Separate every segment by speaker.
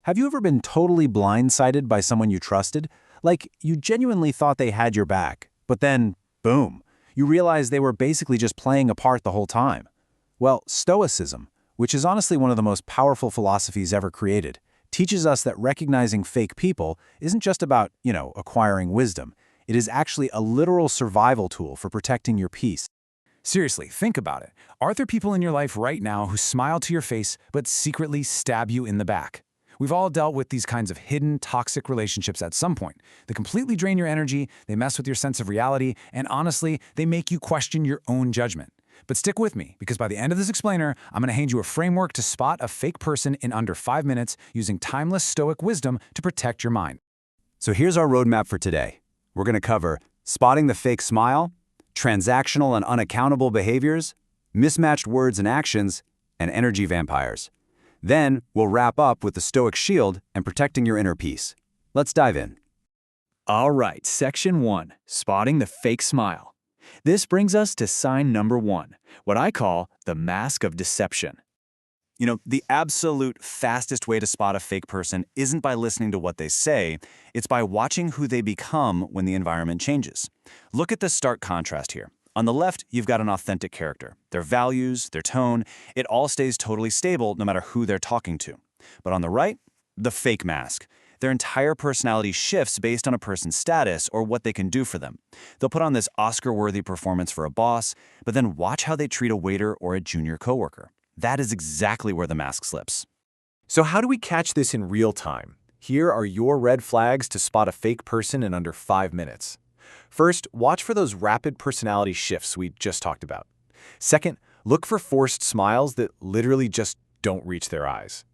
Speaker 1: Have you ever been totally blindsided by someone you trusted? Like, you genuinely thought they had your back, but then, boom, you realize they were basically just playing a part the whole time. Well, Stoicism, which is honestly one of the most powerful philosophies ever created, teaches us that recognizing fake people isn't just about, acquiring wisdom. It is actually a literal survival tool for protecting your peace.
Speaker 2: Seriously, think about it. Are there people in your life right now who smile to your face but secretly stab you in the back? We've all dealt with these kinds of hidden, toxic relationships at some point. They completely drain your energy, they mess with your sense of reality, and honestly, they make you question your own judgment. But stick with me, because by the end of this explainer, I'm going to hand you a framework to spot a fake person in under 5 minutes using timeless Stoic wisdom to protect your mind.
Speaker 1: So here's our roadmap for today. We're going to cover spotting the fake smile, transactional and unaccountable behaviors, mismatched words and actions, and energy vampires. Then, we'll wrap up with the Stoic shield and protecting your inner peace. Let's dive in.
Speaker 3: All right, Section 1, Spotting the Fake Smile. This brings us to sign number 1, what I call the mask of deception.
Speaker 4: The absolute fastest way to spot a fake person isn't by listening to what they say, it's by watching who they become when the environment changes. Look at the stark contrast here. On the left, you've got an authentic character. Their values, their tone, it all stays totally stable no matter who they're talking to. But on the right, the fake mask. Their entire personality shifts based on a person's status or what they can do for them. They'll put on this Oscar-worthy performance for a boss, but then watch how they treat a waiter or a junior coworker. That is exactly where the mask slips.
Speaker 5: So how do we catch this in real time? Here are your red flags to spot a fake person in under 5 minutes. First, watch for those rapid personality shifts we just talked about. Second, look for forced smiles that literally just don't reach their eyes.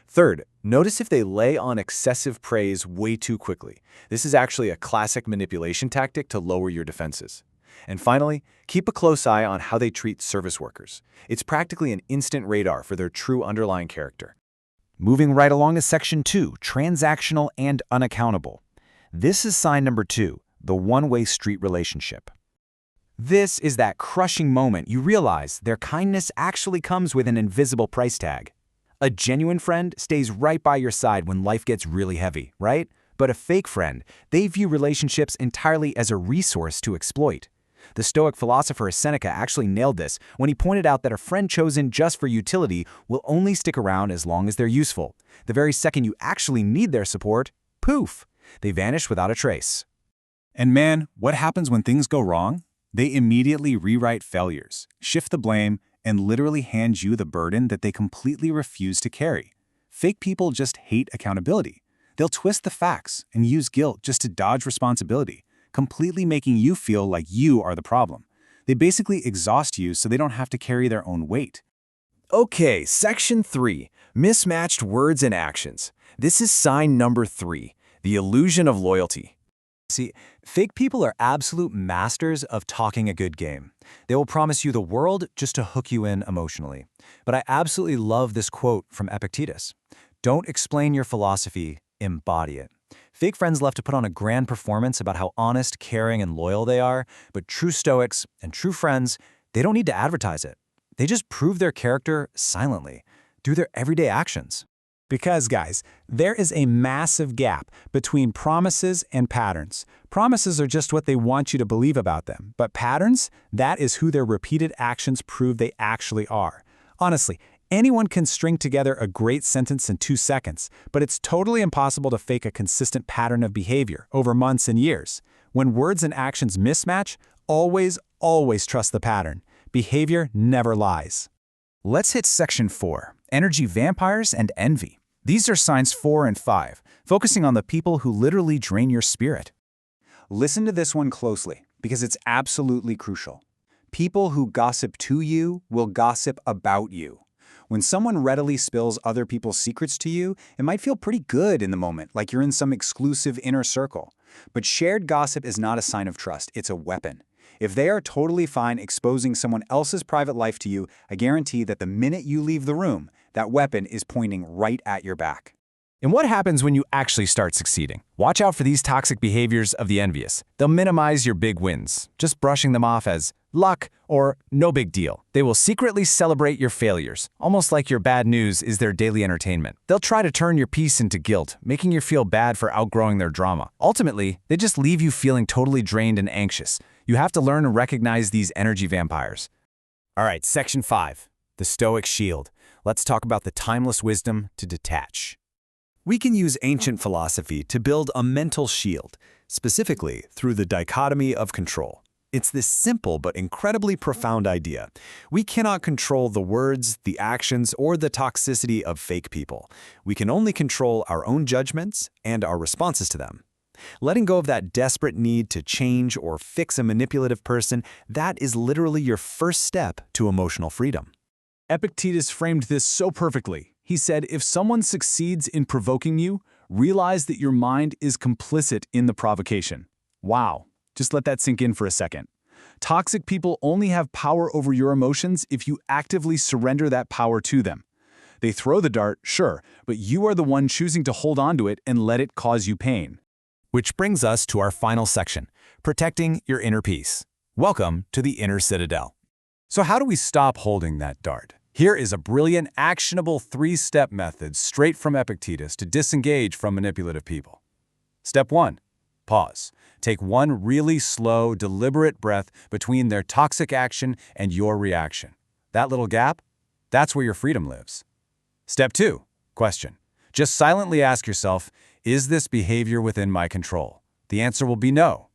Speaker 5: Third, notice if they lay on excessive praise way too quickly. This is actually a classic manipulation tactic to lower your defenses. And finally, keep a close eye on how they treat service workers. It's practically an instant radar for their true underlying character.
Speaker 1: Moving right along to Section 2, transactional and unaccountable. This is sign number 2, the one-way street relationship. This is that crushing moment you realize their kindness actually comes with an invisible price tag. A genuine friend stays right by your side when life gets really heavy, right? But a fake friend, they view relationships entirely as a resource to exploit. The Stoic philosopher Seneca actually nailed this when he pointed out that a friend chosen just for utility will only stick around as long as they're useful. The very second you actually need their support, poof, they vanish without a trace.
Speaker 6: And man, what happens when things go wrong? They immediately rewrite failures, shift the blame, and literally hand you the burden that they completely refuse to carry. Fake people just hate accountability. They'll twist the facts and use guilt just to dodge responsibility, completely making you feel like you are the problem. They basically exhaust you so they don't have to carry their own weight.
Speaker 5: Okay, Section 3, Mismatched Words and Actions. This is sign number 3, the illusion of loyalty.
Speaker 3: See, fake people are absolute masters of talking a good game. They will promise you the world just to hook you in emotionally. But I absolutely love this quote from Epictetus. Don't explain your philosophy, embody it. Fake friends love to put on a grand performance about how honest, caring, and loyal they are, but true Stoics and true friends, they don't need to advertise it. They just prove their character silently, through their everyday actions.
Speaker 1: Because, guys, there is a massive gap between promises and patterns. Promises are just what they want you to believe about them, but patterns, that is who their repeated actions prove they actually are. Honestly, anyone can string together a great sentence in 2 seconds, but it's totally impossible to fake a consistent pattern of behavior over months and years. When words and actions mismatch, always trust the pattern. Behavior never lies.
Speaker 2: Let's hit Section 4, energy vampires and envy. These are signs 4 and 5, focusing on the people who literally drain your spirit.
Speaker 4: Listen to this one closely, because it's absolutely crucial. People who gossip to you will gossip about you. When someone readily spills other people's secrets to you, it might feel pretty good in the moment, like you're in some exclusive inner circle. But shared gossip is not a sign of trust, it's a weapon. If they are totally fine exposing someone else's private life to you, I guarantee that the minute you leave the room, that weapon is pointing right at your back.
Speaker 2: And what happens when you actually start succeeding? Watch out for these toxic behaviors of the envious. They'll minimize your big wins, just brushing them off as luck or no big deal. They will secretly celebrate your failures, almost like your bad news is their daily entertainment. They'll try to turn your peace into guilt, making you feel bad for outgrowing their drama. Ultimately, they just leave you feeling totally drained and anxious. You have to learn to recognize these energy vampires.
Speaker 3: All right, Section 5, the Stoic Shield. Let's talk about the timeless wisdom to detach.
Speaker 1: We can use ancient philosophy to build a mental shield, specifically through the dichotomy of control. It's this simple but incredibly profound idea. We cannot control the words, the actions, or the toxicity of fake people. We can only control our own judgments and our responses to them. Letting go of that desperate need to change or fix a manipulative person, that is literally your first step to emotional freedom.
Speaker 2: Epictetus framed this so perfectly. He said, if someone succeeds in provoking you, realize that your mind is complicit in the provocation. Wow. Just let that sink in for a second. Toxic people only have power over your emotions if you actively surrender that power to them. They throw the dart, sure, but you are the one choosing to hold on to it and let it cause you pain.
Speaker 3: Which brings us to our final section, protecting your inner peace. Welcome to the Inner Citadel.
Speaker 2: So how do we stop holding that dart? Here is a brilliant, actionable 3-step method straight from Epictetus to disengage from manipulative people. Step 1. Pause. Take one really slow, deliberate breath between their toxic action and your reaction. That little gap, that's where your freedom lives. Step 2. Question. Just silently ask yourself, is this behavior within my control? The answer will be no.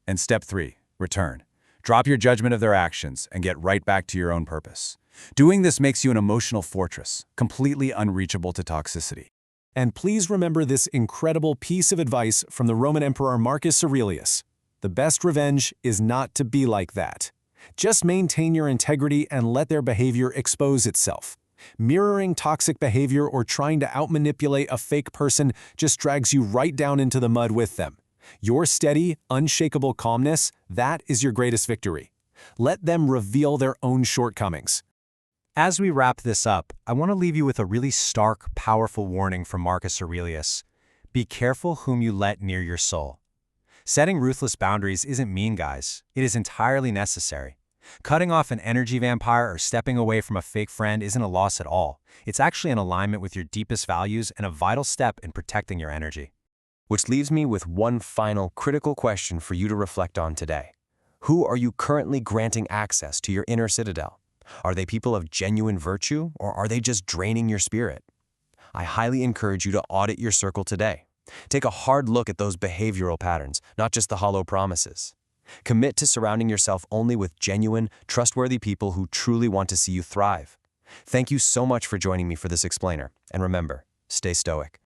Speaker 2: And step 3. Return. Drop your judgment of their actions and get right back to your own purpose. Doing this makes you an emotional fortress, completely unreachable to toxicity.
Speaker 5: And please remember this incredible piece of advice from the Roman Emperor Marcus Aurelius. The best revenge is not to be like that. Just maintain your integrity and let their behavior expose itself. Mirroring toxic behavior or trying to outmanipulate a fake person just drags you right down into the mud with them. Your steady, unshakable calmness, that is your greatest victory. Let them reveal their own shortcomings.
Speaker 3: As we wrap this up, I want to leave you with a really stark, powerful warning from Marcus Aurelius. Be careful whom you let near your soul. Setting ruthless boundaries isn't mean, guys. It is entirely necessary. Cutting off an energy vampire or stepping away from a fake friend isn't a loss at all. It's actually in alignment with your deepest values and a vital step in protecting your energy.
Speaker 7: Which leaves me with one final critical question for you to reflect on today. Who are you currently granting access to your inner citadel? Are they people of genuine virtue, or are they just draining your spirit? I highly encourage you to audit your circle today. Take a hard look at those behavioral patterns, not just the hollow promises. Commit to surrounding yourself only with genuine, trustworthy people who truly want to see you thrive. Thank you so much for joining me for this explainer, and remember, stay stoic.